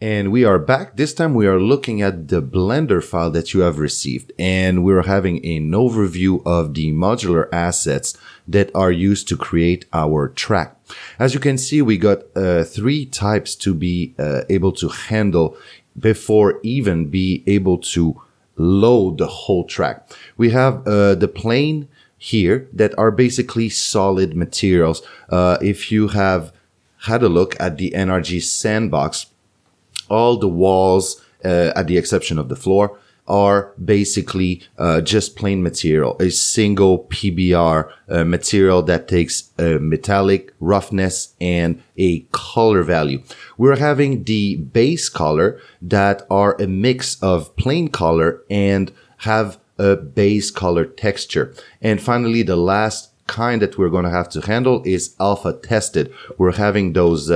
And we are back. This time we are looking at the Blender file that you have received, and we're having an overview of the modular assets that are used to create our track. As you can see, we got three types to be able to handle before even be able to load the whole track. We have the plane here that are basically solid materials. If you have had a look at the NRG sandbox, all the walls, at the exception of the floor, are basically just plain material, a single PBR material that takes metallic roughness and a color value. We're having the base color that are a mix of plain color and have a base color texture. And finally, the last kind that we're going to have to handle is alpha tested. We're having those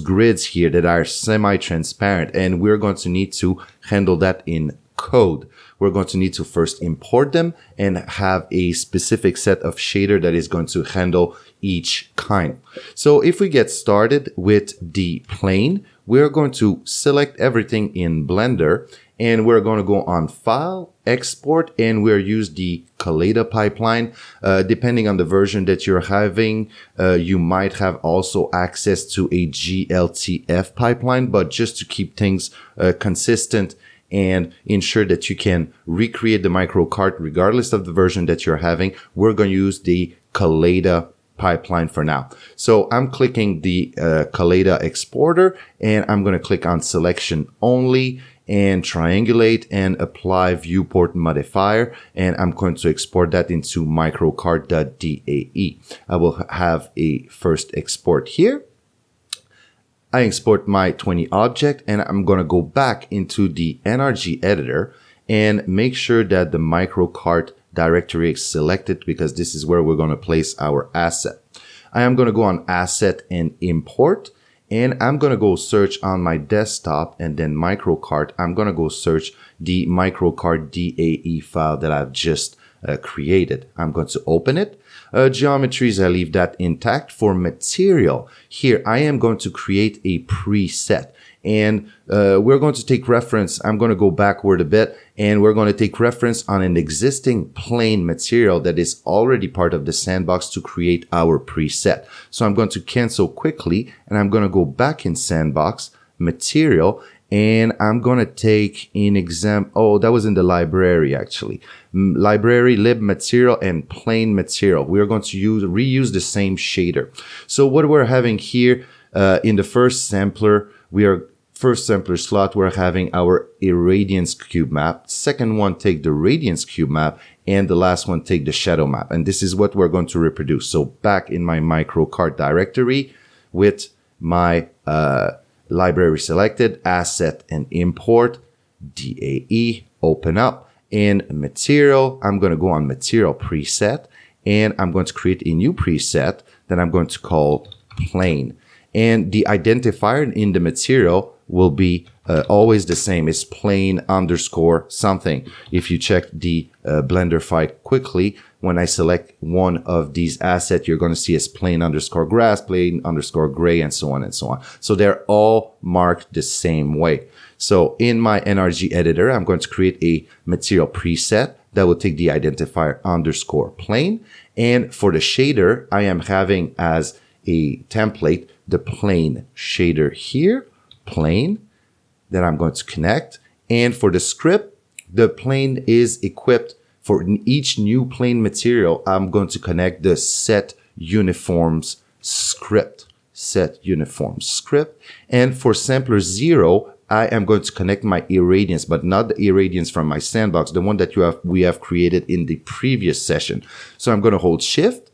grids here that are semi-transparent, and we're going to need to handle that in code. We're going to need to first import them and have a specific set of shader that is going to handle each kind. So if we get started with the plane, we're going to select everything in Blender, and we're going to go on File, Export, and we'll use the Kaleda pipeline. Depending on the version that you're having, you might have also access to a GLTF pipeline, but just to keep things consistent and ensure that you can recreate the MicroKart regardless of the version that you're having, we're going to use the Kaleda pipeline for now. So I'm clicking the Kaleda exporter, and I'm going to click on Selection Only and triangulate and apply viewport modifier, and I'm going to export that into microkart.dae. I will have a first export here. I export my 20 object, and I'm going to go back into the NRG editor and make sure that the MicroKart directory is selected, because this is where we're going to place our asset. I am going to go on Asset and Import, and I'm going to go search on my desktop, and then MicroKart. I'm going to go search the MicroKart DAE file that I've just created. I'm going to open it. Geometries, I leave that intact. For material, here I am going to create a preset, and we're going to take reference. I'm going to go backward a bit, and we're going to take reference on an existing plane material that is already part of the sandbox to create our preset. So I'm going to cancel quickly, and I'm going to go back in sandbox material, and I'm going to take an example. Oh, that was in the library, actually. Library, lib material, and plane material. We are going to reuse the same shader. So what we're having here in the first sampler, first sampler slot, we're having our irradiance cube map. Second one, take the radiance cube map. And the last one, take the shadow map. And this is what we're going to reproduce. So back in my MicroKart directory with my library selected, asset and import, DAE, open up. In material, I'm going to go on material preset, and I'm going to create a new preset that I'm going to call plane. And the identifier in the material will be always the same. It's plane underscore something. If you check the Blender file quickly, when I select one of these assets, you're going to see it's plane underscore grass, plane underscore gray, and so on and so on. So they're all marked the same way. So in my NRG editor, I'm going to create a material preset that will take the identifier underscore plane. And for the shader, I am having as a template the plane shader here, plane, that I'm going to connect. And for the script, the plane is equipped for each new plane material. I'm going to connect the set uniforms script, And for sampler 0, I am going to connect my irradiance, but not the irradiance from my sandbox, the one that we have created in the previous session. So I'm going to hold Shift,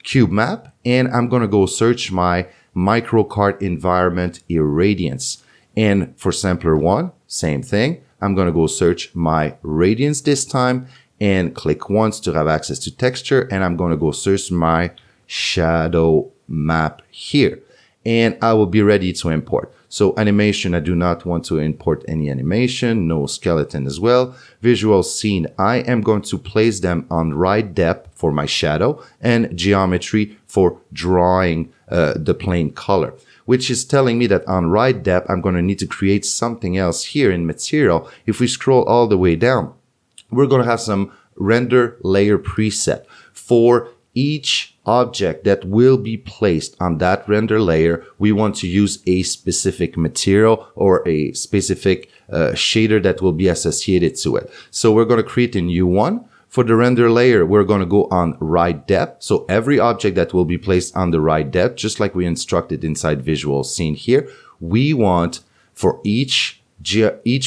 cube map, and I'm going to go search my MicroKart environment irradiance. And for sampler 1, same thing. I'm going to go search my radiance this time and click once to have access to texture. And I'm going to go search my shadow map here. And I will be ready to import. So animation, I do not want to import any animation, no skeleton as well. Visual scene, I am going to place them on right depth for my shadow and geometry for drawing the plane color. which is telling me that on right depth, I'm going to need to create something else here in material. If we scroll all the way down, we're going to have some render layer preset for each object that will be placed on that render layer. We want to use a specific material or a specific shader that will be associated to it. So we're going to create a new one. For the render layer, we're going to go on right depth. So every object that will be placed on the right depth, just like we instructed inside visual scene here, we want for each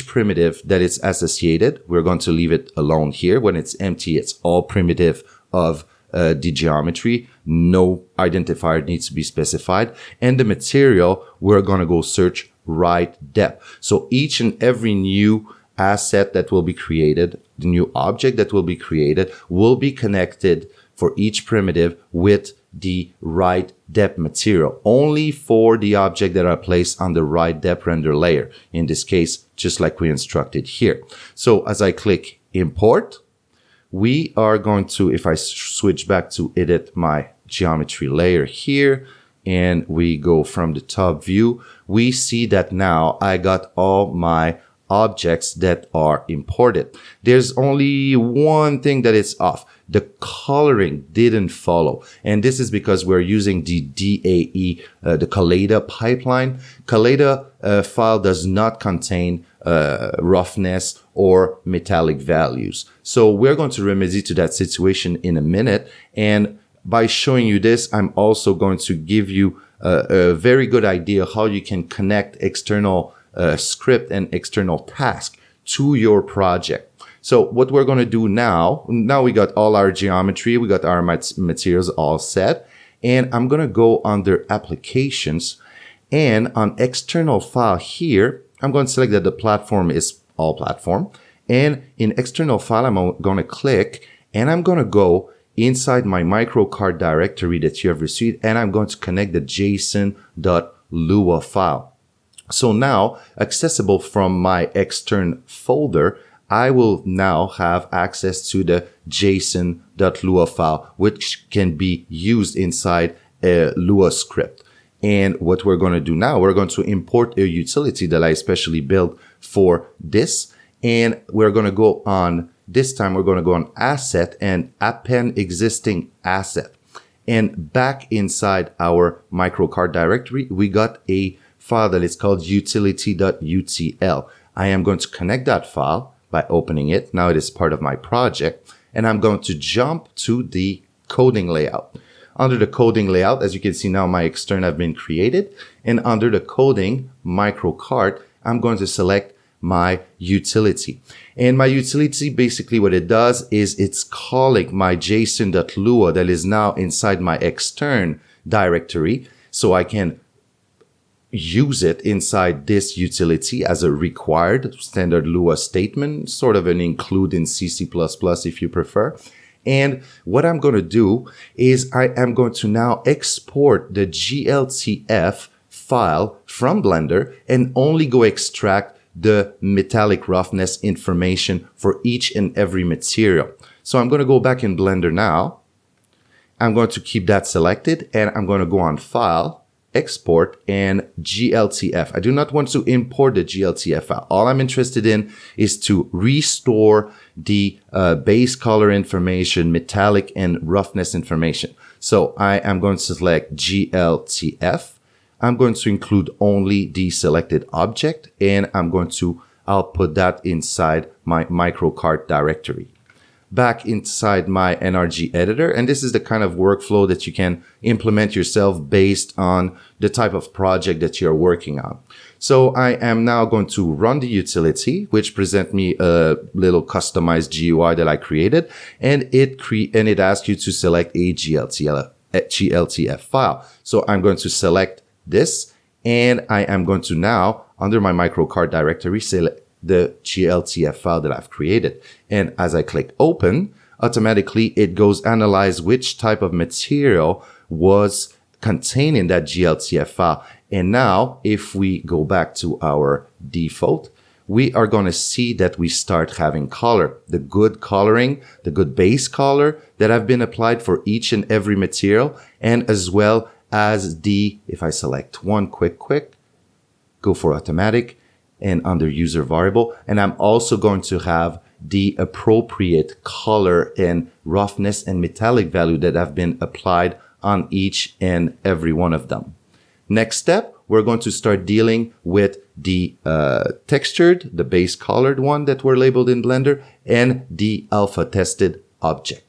primitive that is associated, we're going to leave it alone here. When it's empty, it's all primitive of the geometry. No identifier needs to be specified. And the material, we're going to go search right depth. So each and every new asset that will be created, the new object that will be created, will be connected for each primitive with the right depth material, only for the object that are placed on the right depth render layer. In this case, just like we instructed here. So as I click import, we are going to, if I switch back to edit my geometry layer here, and we go from the top view, we see that now I got all my objects that are imported. There's only one thing that is off. The coloring didn't follow. And this is because we're using the DAE, the Kaleida pipeline. Kaleida file does not contain roughness or metallic values. So we're going to remedy to that situation in a minute. And by showing you this, I'm also going to give you a very good idea how you can connect external script and external task to your project. So what we're going to do now we got all our geometry, we got our materials all set, and I'm going to go under applications, and on external file here, I'm going to select that the platform is all platform, and in external file, I'm going to click, and I'm going to go inside my MicroKart directory that you have received, and I'm going to connect the json.lua file. So now, accessible from my extern folder, I will now have access to the json.lua file, which can be used inside a Lua script. And what we're going to do now, we're going to import a utility that I specially built for this. And we're going to go on, this time we're going to go on asset and append existing asset. And back inside our MicroKart directory, we got a file that is called utility.utl. I am going to connect that file by opening it. Now it is part of my project, and I'm going to jump to the coding layout. Under the coding layout, as you can see now, my extern have been created, and under the coding MicroKart, I'm going to select my utility. And my utility, basically what it does is it's calling my json.lua that is now inside my extern directory, so I can use it inside this utility as a required standard Lua statement, sort of an include in C++ if you prefer. And what I'm going to do is I am going to now export the GLTF file from Blender and only go extract the metallic roughness information for each and every material. So I'm going to go back in Blender now. I'm going to keep that selected, and I'm going to go on File, Export, and GLTF. I do not want to import the GLTF file. All I'm interested in is to restore the base color information, metallic and roughness information. So I am going to select GLTF. I'm going to include only the selected object, and I'm going to output that inside my MicroKart directory. Back inside my NRG editor, and this is the kind of workflow that you can implement yourself based on the type of project that you're working on. So I am now going to run the utility, which present me a little customized GUI that I created, and it asks you to select a GLTF file. So I'm going to select this, and I am going to now, under my MicroKart directory, select the GLTF file that I've created. And as I click open, automatically it goes analyze which type of material was contained in that GLTF file. And now if we go back to our default, we are going to see that we start having color, the good coloring, the good base color that have been applied for each and every material, and as well as the, if I select one, quick, go for automatic and under user variable. And I'm also going to have the appropriate color and roughness and metallic value that have been applied on each and every one of them. Next step, we're going to start dealing with the textured, the base colored one that were labeled in Blender, and the alpha tested object.